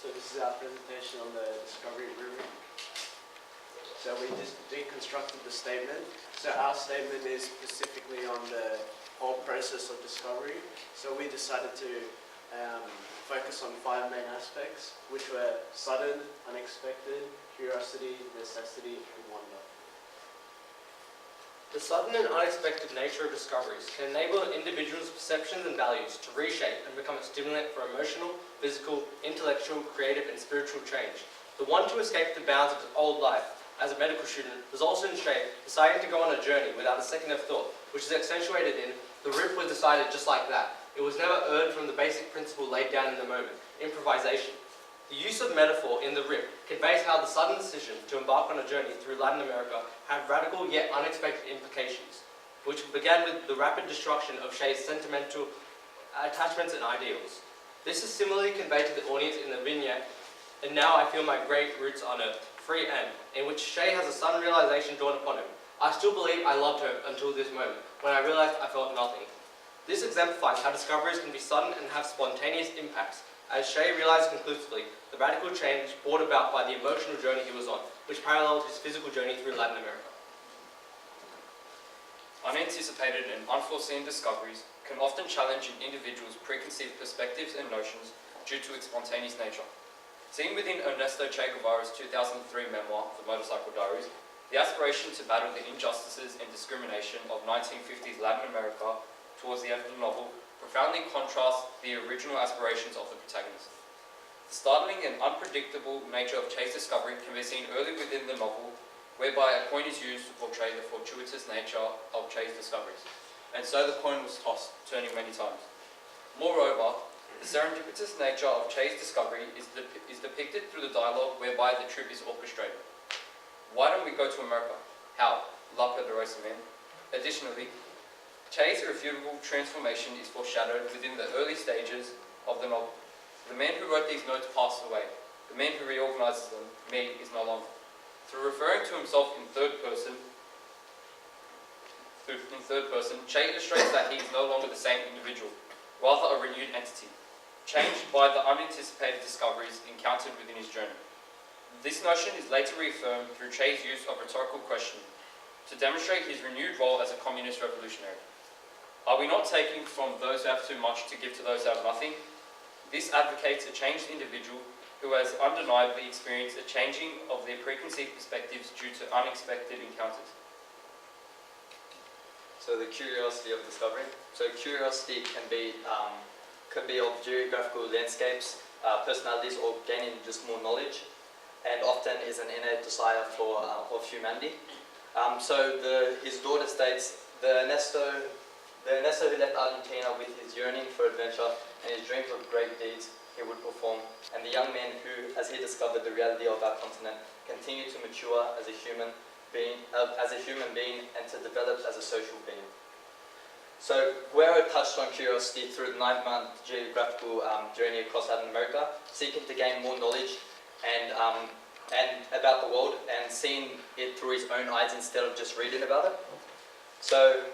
So this is our presentation on the discovery rubric. So we just deconstructed the statement. So our statement is specifically on the whole process of discovery. So we decided to focus on 5 main aspects, which were sudden, unexpected, curiosity, necessity, and wonder. The sudden and unexpected nature of discoveries can enable an individual's perceptions and values to reshape and become a stimulant for emotional, physical, intellectual, creative, and spiritual change. The one to escape the bounds of his old life as a medical student was also in Shay deciding to go on a journey without a second of thought, which is accentuated in the rip was decided just like that. It was never earned from the basic principle laid down in the moment, improvisation. The use of metaphor in the rip conveys how the sudden decision to embark on a journey through Latin America had radical yet unexpected implications, which began with the rapid destruction of Shay's sentimental attachments and ideals. This is similarly conveyed to the audience in the vignette, And Now I Feel My Great Roots on Earth, Free M, in which Shay has a sudden realization dawn upon him. I still believe I loved her until this moment, when I realized I felt nothing. This exemplifies how discoveries can be sudden and have spontaneous impacts, as Shay realized conclusively the radical change brought about by the emotional journey he was on, which paralleled his physical journey through Latin America. Unanticipated and unforeseen discoveries can often challenge an individual's preconceived perspectives and notions due to its spontaneous nature. Seen within Ernesto Che Guevara's 2003 memoir, The Motorcycle Diaries, the aspiration to battle the injustices and discrimination of 1950s Latin America towards the end of the novel profoundly contrasts the original aspirations of the protagonist. The startling and unpredictable nature of Che's discovery can be seen early within the novel, whereby a coin is used to portray the fortuitous nature of Che's discoveries, and so the coin was tossed, turning many times. Moreover, the serendipitous nature of Che's discovery is depicted through the dialogue whereby the trip is orchestrated. Why don't we go to America? How? La Poderosa Man. Additionally, Che's irrefutable transformation is foreshadowed within the early stages of the novel. The man who wrote these notes passed away. The man who reorganizes them, me, is no longer. Through referring to himself in third person, Che illustrates that he is no longer the same individual, rather a renewed entity, changed by the unanticipated discoveries encountered within his journey. This notion is later reaffirmed through Che's use of rhetorical questioning to demonstrate his renewed role as a communist revolutionary. Are we not taking from those who have too much to give to those who have nothing? This advocates a changed individual who has undeniably experienced a changing of their preconceived perspectives due to unexpected encounters. So the curiosity of discovery. So curiosity can be of geographical landscapes, personalities, or gaining just more knowledge, and often is an innate desire of humanity. His daughter states, the Ernesto who left Argentina with his yearning for adventure and his dreams of great deeds he would perform, and the young man who, as he discovered the reality of our continent, continued to mature as a human being and to develop as a social being. So Guerrero touched on curiosity through the 9-month geographical journey across Latin America, seeking to gain more knowledge and about the world and seeing it through his own eyes instead of just reading about it. So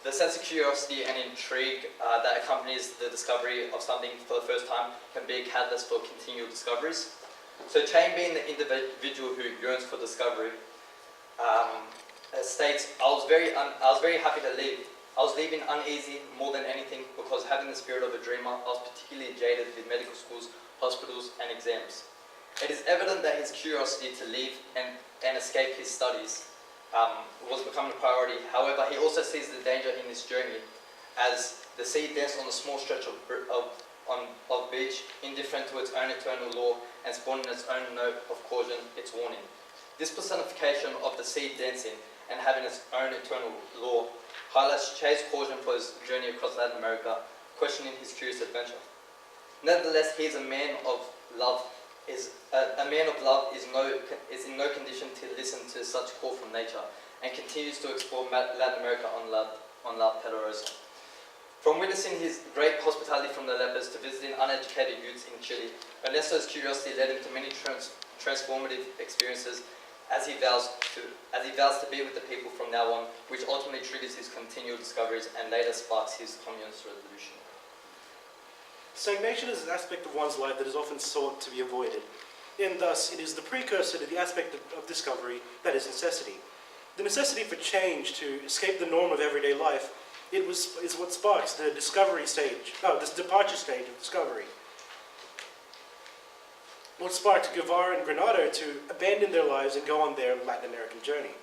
the sense of curiosity and intrigue that accompanies the discovery of something for the first time can be a catalyst for continual discoveries. So Che, being the individual who yearns for discovery, states, I was very happy to leave. I was leaving uneasy more than anything because having the spirit of a dreamer, I was particularly jaded with medical schools, hospitals, and exams. It is evident that his curiosity to leave and escape his studies was becoming a priority. However, he also sees the danger in this journey as the sea danced on a small stretch of beach, indifferent to its own eternal law and spawning its own note of caution, its warning. This personification of the sea dancing and having its own eternal law highlights Che's caution for his journey across Latin America, questioning his curious adventure. Nevertheless, he is a man of love. Is in no condition to listen to such call from nature, and continues to explore Latin America on La Poderosa. From witnessing his great hospitality from the lepers to visiting uneducated youths in Chile, Ernesto's curiosity led him to many transformative experiences as he vows to be with the people from now on, which ultimately triggers his continual discoveries and later sparks his communist revolution. Stagnation is an aspect of one's life that is often sought to be avoided, and thus it is the precursor to the aspect of discovery that is necessity. The necessity for change to escape the norm of everyday life is what sparks the discovery stage, this departure stage of discovery. What sparked Guevara and Granado to abandon their lives and go on their Latin American journey.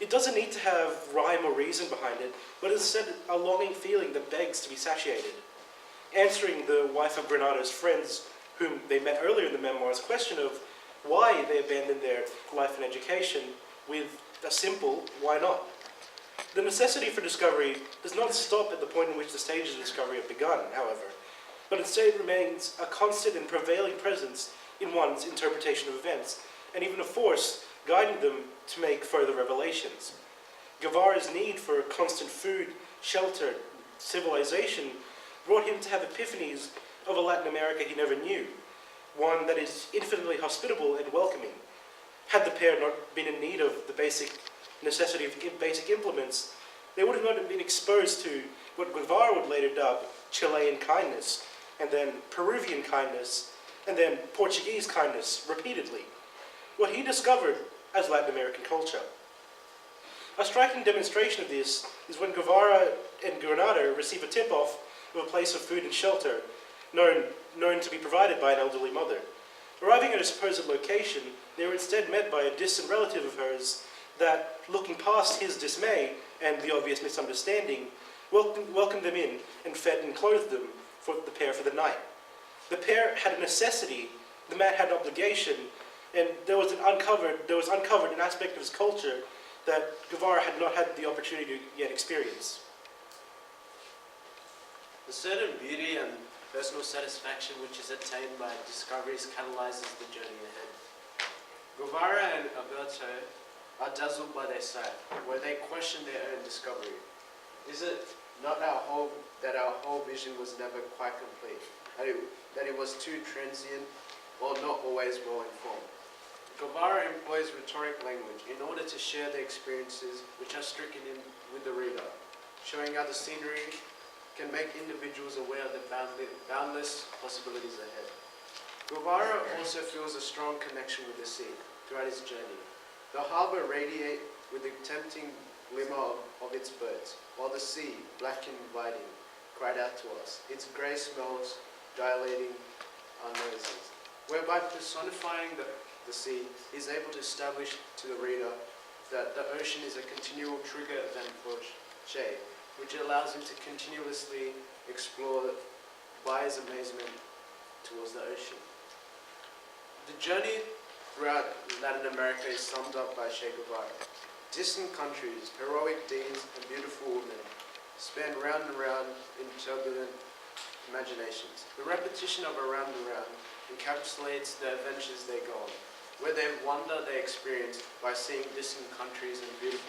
It doesn't need to have rhyme or reason behind it, but instead a longing feeling that begs to be satiated. Answering the wife of Granado's friends, whom they met earlier in the memoir's question of why they abandoned their life and education with a simple why not. The necessity for discovery does not stop at the point in which the stages of discovery have begun, however, but instead remains a constant and prevailing presence in one's interpretation of events, and even a force guiding them to make further revelations. Guevara's need for constant food, shelter, civilization brought him to have epiphanies of a Latin America he never knew, one that is infinitely hospitable and welcoming. Had the pair not been in need of the basic necessity of basic implements, they would have not been exposed to what Guevara would later dub Chilean kindness, and then Peruvian kindness, and then Portuguese kindness repeatedly. What he discovered as Latin American culture. A striking demonstration of this is when Guevara and Granado receive a tip-off of a place of food and shelter known to be provided by an elderly mother. Arriving at a supposed location, they were instead met by a distant relative of hers that, looking past his dismay and the obvious misunderstanding, welcomed them in and fed and clothed them for the pair for the night. The pair had a necessity, the man had an obligation, and there was uncovered an aspect of his culture that Guevara had not had the opportunity to yet experience. A certain beauty and personal satisfaction which is attained by discoveries catalyzes the journey ahead. Guevara and Alberto are dazzled by their sight, where they question their own discovery. Is it not that our whole vision was never quite complete, that it was too transient or not always well informed? Guevara employs rhetoric language in order to share the experiences which are stricken in with the reader, showing how the scenery can make individuals aware of the boundless possibilities ahead. Guevara also feels a strong connection with the sea throughout his journey. The harbour radiates with the tempting glimmer of its boats, while the sea, black and inviting, cried out to us, its grey smells dilating our noses, whereby personifying the sea is able to establish to the reader that the ocean is a continual trigger event for Che, which allows him to continuously explore by his amazement towards the ocean. The journey throughout Latin America is summed up by Che Guevara. Distant countries, heroic deeds, and beautiful women span round and round in turbulent imaginations. The repetition of around and round encapsulates the adventures they go on, where they wonder they experience by seeing distant countries and beautiful